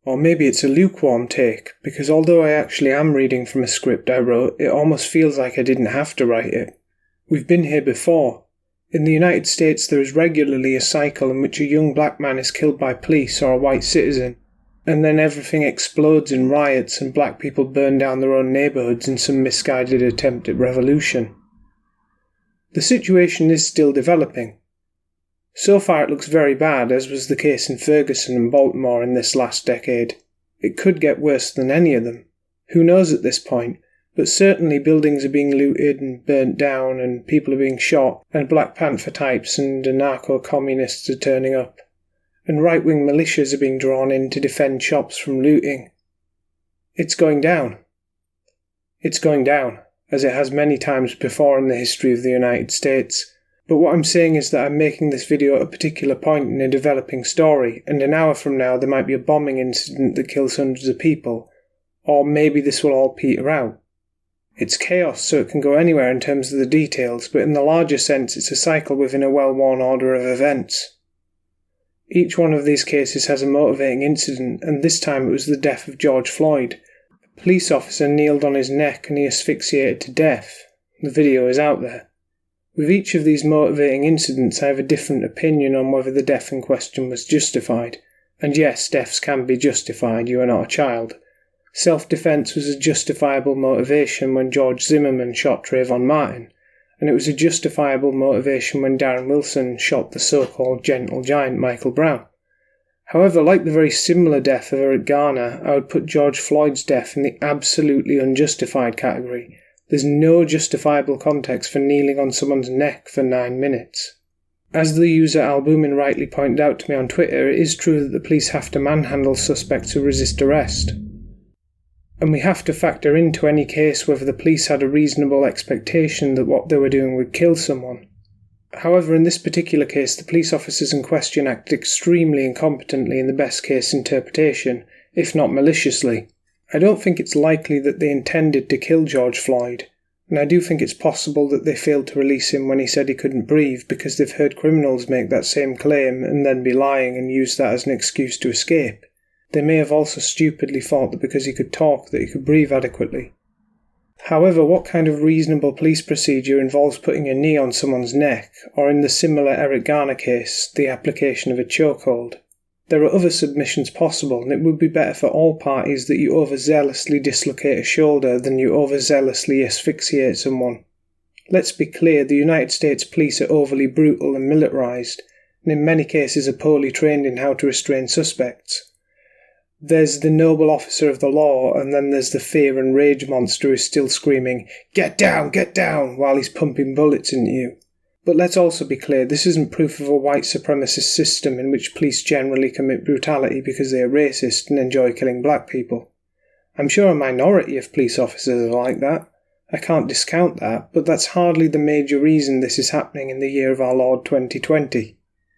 Or maybe it's a lukewarm take, because although I actually am reading from a script I wrote, it almost feels like I didn't have to write it. We've been here before. In the United States there is regularly a cycle in which a young black man is killed by police or a white citizen, and then everything explodes in riots and black people burn down their own neighbourhoods in some misguided attempt at revolution. The situation is still developing. So far it looks very bad, as was the case in Ferguson and Baltimore in this last decade. It could get worse than any of them. Who knows at this point, but certainly buildings are being looted and burnt down and people are being shot and Black Panther types and anarcho-communists are turning up. And right-wing militias are being drawn in to defend shops from looting. It's going down. It's going down, as it has many times before in the history of the United States. But what I'm saying is that I'm making this video at a particular point in a developing story, and an hour from now there might be a bombing incident that kills hundreds of people. Or maybe this will all peter out. It's chaos, so it can go anywhere in terms of the details, but in the larger sense it's a cycle within a well-worn order of events. Each one of these cases has a motivating incident, and this time it was the death of George Floyd. A police officer kneeled on his neck and he asphyxiated to death. The video is out there. With each of these motivating incidents I have a different opinion on whether the death in question was justified. And yes, deaths can be justified, you are not a child. Self-defence was a justifiable motivation when George Zimmerman shot Trayvon Martin, and it was a justifiable motivation when Darren Wilson shot the so-called gentle giant Michael Brown. However, like the very similar death of Eric Garner, I would put George Floyd's death in the absolutely unjustified category. There's no justifiable context for kneeling on someone's neck for 9 minutes. As the user Albumin rightly pointed out to me on Twitter, it is true that the police have to manhandle suspects who resist arrest. And we have to factor into any case whether the police had a reasonable expectation that what they were doing would kill someone. However, in this particular case, the police officers in question acted extremely incompetently in the best case interpretation, if not maliciously. I don't think it's likely that they intended to kill George Floyd, and I do think it's possible that they failed to release him when he said he couldn't breathe because they've heard criminals make that same claim and then be lying and use that as an excuse to escape. They may have also stupidly thought that because he could talk that he could breathe adequately. However, what kind of reasonable police procedure involves putting a knee on someone's neck, or in the similar Eric Garner case, the application of a chokehold? There are other submissions possible, and it would be better for all parties that you overzealously dislocate a shoulder than you overzealously asphyxiate someone. Let's be clear, the United States police are overly brutal and militarised, and in many cases are poorly trained in how to restrain suspects. There's the noble officer of the law, and then there's the fear and rage monster who's still screaming, get down, while he's pumping bullets into you. But let's also be clear, this isn't proof of a white supremacist system in which police generally commit brutality because they are racist and enjoy killing black people. I'm sure a minority of police officers are like that. I can't discount that, but that's hardly the major reason this is happening in the year of our Lord 2020.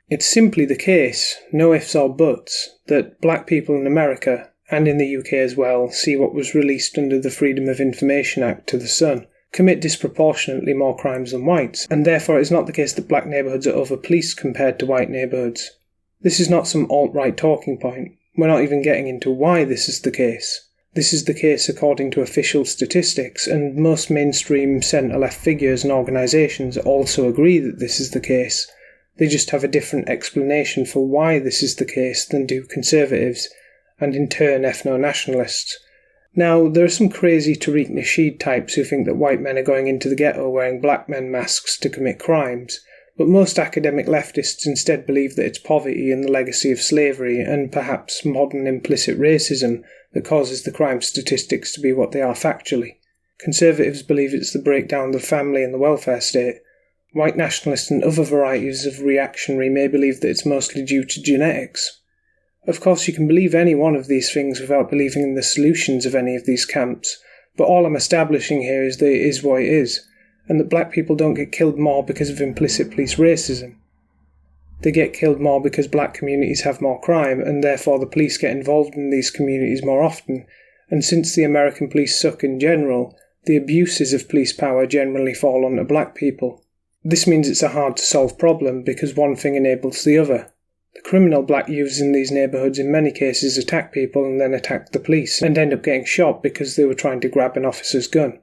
It's simply the case, no ifs or buts, that black people in America, and in the UK as well, see what was released under the Freedom of Information Act to the Sun, commit disproportionately more crimes than whites, and therefore it is not the case that black neighbourhoods are over-policed compared to white neighbourhoods. This is not some alt-right talking point. We're not even getting into why this is the case. This is the case according to official statistics, and most mainstream centre-left figures and organisations also agree that this is the case. They just have a different explanation for why this is the case than do conservatives, and in turn ethno-nationalists. Now, there are some crazy Tariq Nasheed types who think that white men are going into the ghetto wearing black men masks to commit crimes, but most academic leftists instead believe that it's poverty and the legacy of slavery and perhaps modern implicit racism that causes the crime statistics to be what they are factually. Conservatives believe it's the breakdown of the family and the welfare state. White nationalists and other varieties of reactionary may believe that it's mostly due to genetics. Of course, you can believe any one of these things without believing in the solutions of any of these camps, but all I'm establishing here is that it is what it is, and that black people don't get killed more because of implicit police racism. They get killed more because black communities have more crime, and therefore the police get involved in these communities more often, and since the American police suck in general, the abuses of police power generally fall onto black people. This means it's a hard-to-solve problem because one thing enables the other. The criminal black youths in these neighbourhoods in many cases attack people and then attack the police and end up getting shot because they were trying to grab an officer's gun.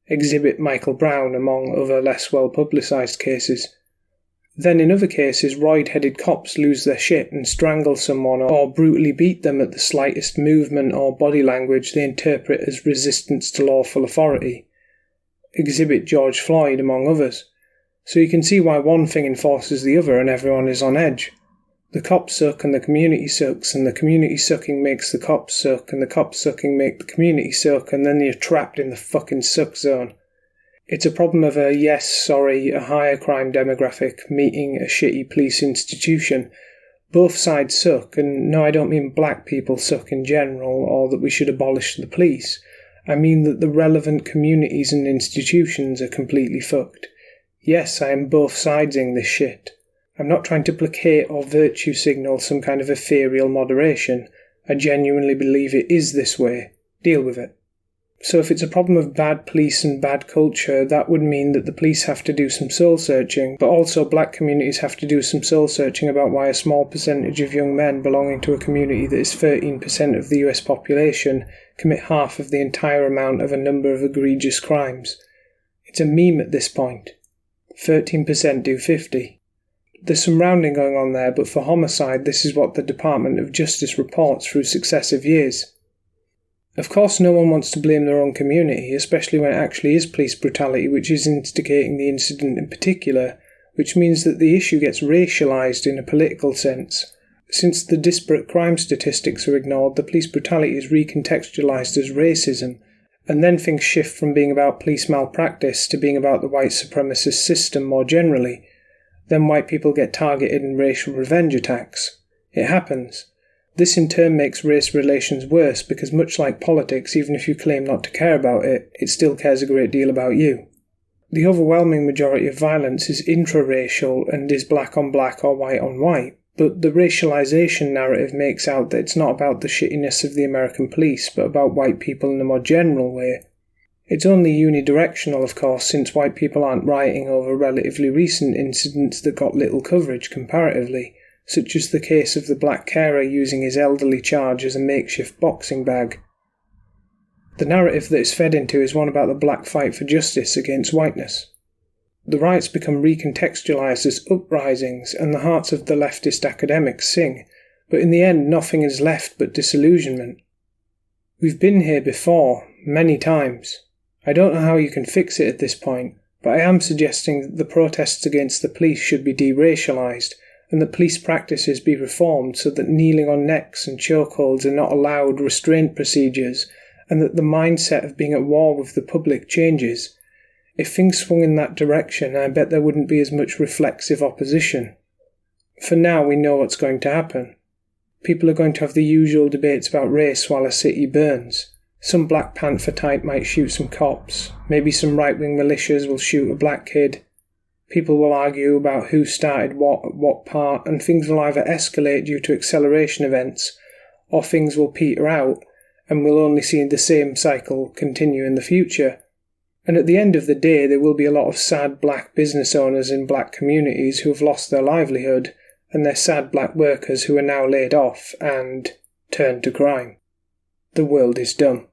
Exhibit Michael Brown among other less well publicised cases. Then in other cases, roid-headed cops lose their shit and strangle someone or brutally beat them at the slightest movement or body language they interpret as resistance to lawful authority. Exhibit George Floyd among others. So you can see why one thing enforces the other and everyone is on edge. The cops suck and the community sucks, and the community sucking makes the cops suck, and the cops sucking make the community suck, and then you're trapped in the fucking suck zone. It's a problem of a higher crime demographic meeting a shitty police institution. Both sides suck, and no, I don't mean black people suck in general, or that we should abolish the police. I mean that the relevant communities and institutions are completely fucked. Yes, I am both sidesing this shit. I'm not trying to placate or virtue signal some kind of ethereal moderation. I genuinely believe it is this way. Deal with it. So if it's a problem of bad police and bad culture, that would mean that the police have to do some soul-searching, but also black communities have to do some soul-searching about why a small percentage of young men belonging to a community that is 13% of the US population commit half of the entire amount of a number of egregious crimes. It's a meme at this point. 13% do 50. There's some rounding going on there, but for homicide, this is what the Department of Justice reports through successive years. Of course, no one wants to blame their own community, especially when it actually is police brutality which is instigating the incident in particular, which means that the issue gets racialised in a political sense. Since the disparate crime statistics are ignored, the police brutality is recontextualised as racism, and then things shift from being about police malpractice to being about the white supremacist system more generally. Then white people get targeted in racial revenge attacks. It happens. This in turn makes race relations worse because much like politics, even if you claim not to care about it, it still cares a great deal about you. The overwhelming majority of violence is intra-racial and is black on black or white on white, but the racialization narrative makes out that it's not about the shittiness of the American police, but about white people in a more general way. It's only unidirectional, of course, since white people aren't rioting over relatively recent incidents that got little coverage comparatively, such as the case of the black carer using his elderly charge as a makeshift boxing bag. The narrative that is fed into is one about the black fight for justice against whiteness. The riots become recontextualized as uprisings, and the hearts of the leftist academics sing, but in the end nothing is left but disillusionment. We've been here before, many times. I don't know how you can fix it at this point, but I am suggesting that the protests against the police should be deracialised, and that police practices be reformed so that kneeling on necks and chokeholds are not allowed restraint procedures, and that the mindset of being at war with the public changes. If things swung in that direction, I bet there wouldn't be as much reflexive opposition. For now, we know what's going to happen. People are going to have the usual debates about race while a city burns. Some Black Panther type might shoot some cops. Maybe some right-wing militias will shoot a black kid. People will argue about who started what at what part, and things will either escalate due to acceleration events, or things will peter out, and we'll only see the same cycle continue in the future. And at the end of the day, there will be a lot of sad black business owners in black communities who have lost their livelihood, and they're sad black workers who are now laid off and turn to crime. The world is dumb.